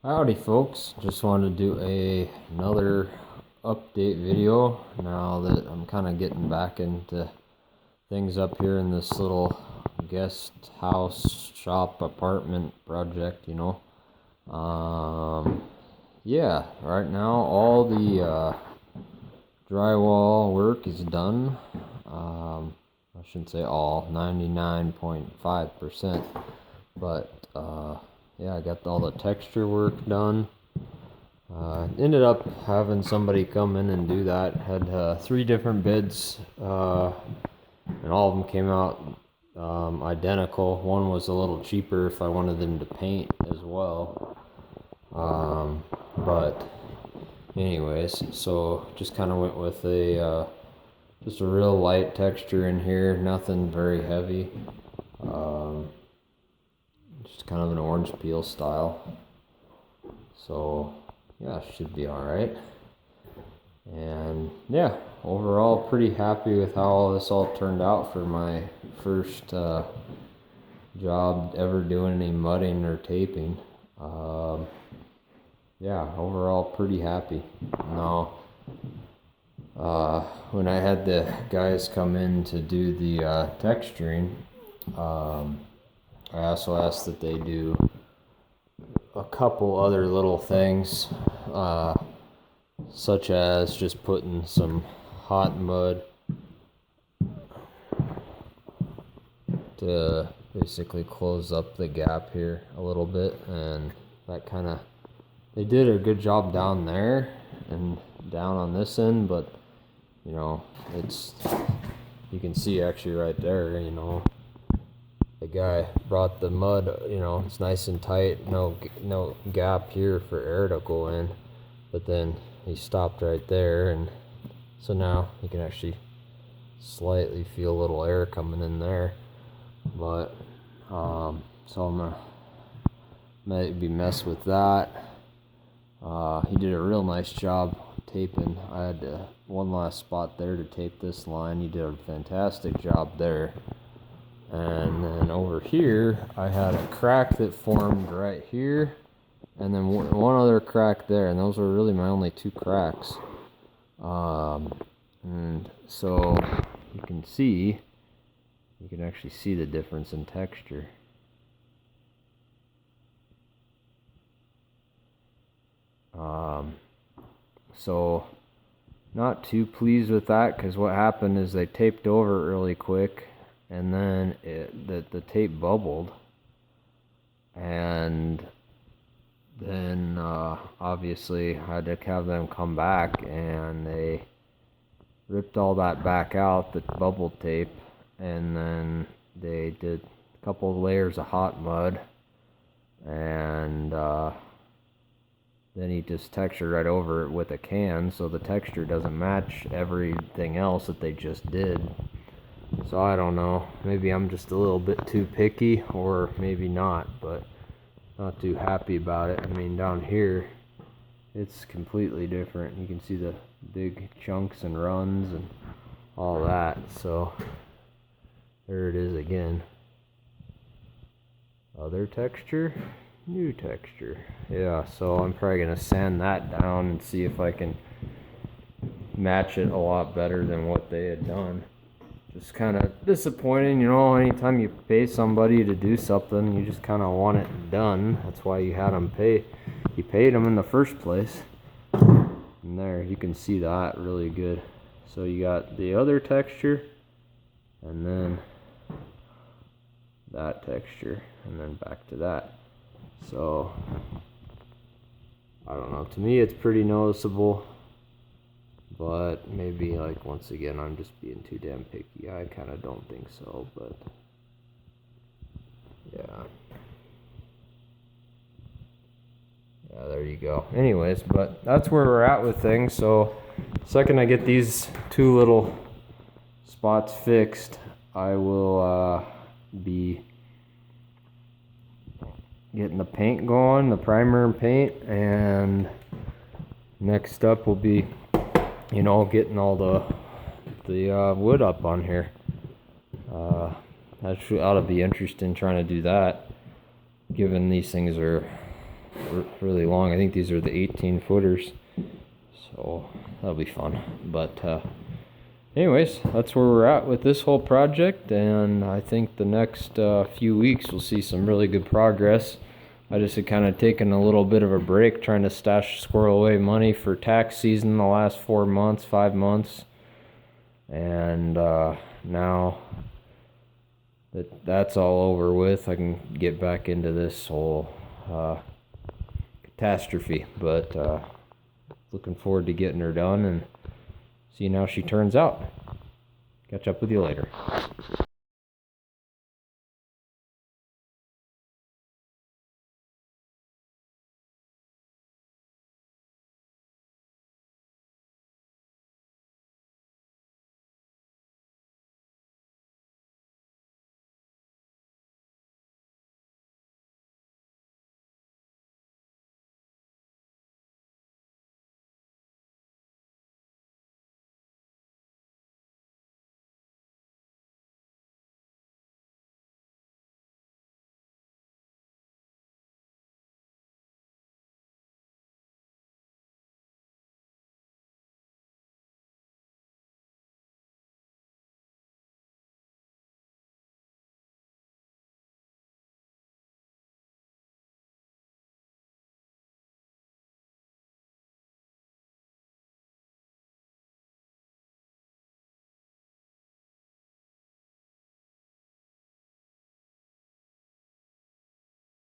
Howdy folks, just wanted to do another update video now that I'm kind of getting back into things up here in this little guest house shop apartment project, yeah, right now all the drywall work is done. I shouldn't say all, 99.5%, but yeah, I got all the texture work done. Ended up having somebody come in and do that. Had 3 different bids, and all of them came out identical. One was a little cheaper if I wanted them to paint as well. But anyways, so just kind of went with just a real light texture in here, nothing very heavy. Just kind of an orange peel style. So yeah, should be alright. And yeah, overall pretty happy with how all this all turned out for my first job ever doing any mudding or taping. Yeah, overall pretty happy. Now, when I had the guys come in to do the texturing, I also asked that they do a couple other little things, such as just putting some hot mud to basically close up the gap here a little bit, and that kind of, they did a good job down there and down on this end, but it's, you can see actually right there, the guy brought the mud, it's nice and tight, no gap here for air to go in, but then he stopped right there, and so now you can actually slightly feel a little air coming in there. But so I'm gonna maybe mess with that. He did a real nice job taping. I had one last spot there to tape this line. He did a fantastic job there. And then over here, I had a crack that formed right here, and then one other crack there, and those were really my only 2 cracks. And so you can actually see the difference in texture. So not too pleased with that, because what happened is they taped over it really quick, and then the tape bubbled, and then obviously I had to have them come back, and they ripped all that back out, the bubble tape, and then they did a couple of layers of hot mud, and then he just textured right over it with a can, so the texture doesn't match everything else that they just did. So I don't know, maybe I'm just a little bit too picky, or maybe not, but not too happy about it. I mean, down here it's completely different. You can see the big chunks and runs and all that. So there it is again. Other texture, new texture. Yeah, so I'm probably gonna sand that down and see if I can match it a lot better than what they had done. Just kind of disappointing, anytime you pay somebody to do something, you just kind of want it done. That's why you had them you paid them in the first place. And there, you can see that really good. So you got the other texture, and then that texture, and then back to that. So I don't know, to me it's pretty noticeable. But maybe, once again, I'm just being too damn picky. I kind of don't think so, but yeah. Yeah, there you go. Anyways, but that's where we're at with things. So, second I get these 2 little spots fixed, I will be getting the paint going, the primer and paint, and next up will be getting all the wood up on here. That ought to be interesting trying to do that, given these things are really long. I think these are the 18 footers. So that'll be fun. But anyways, that's where we're at with this whole project, and I think the next few weeks we'll see some really good progress. I just had kind of taken a little bit of a break trying to squirrel away money for tax season the last 4 months, 5 months. And now that that's all over with, I can get back into this whole catastrophe. But looking forward to getting her done and seeing how she turns out. Catch up with you later.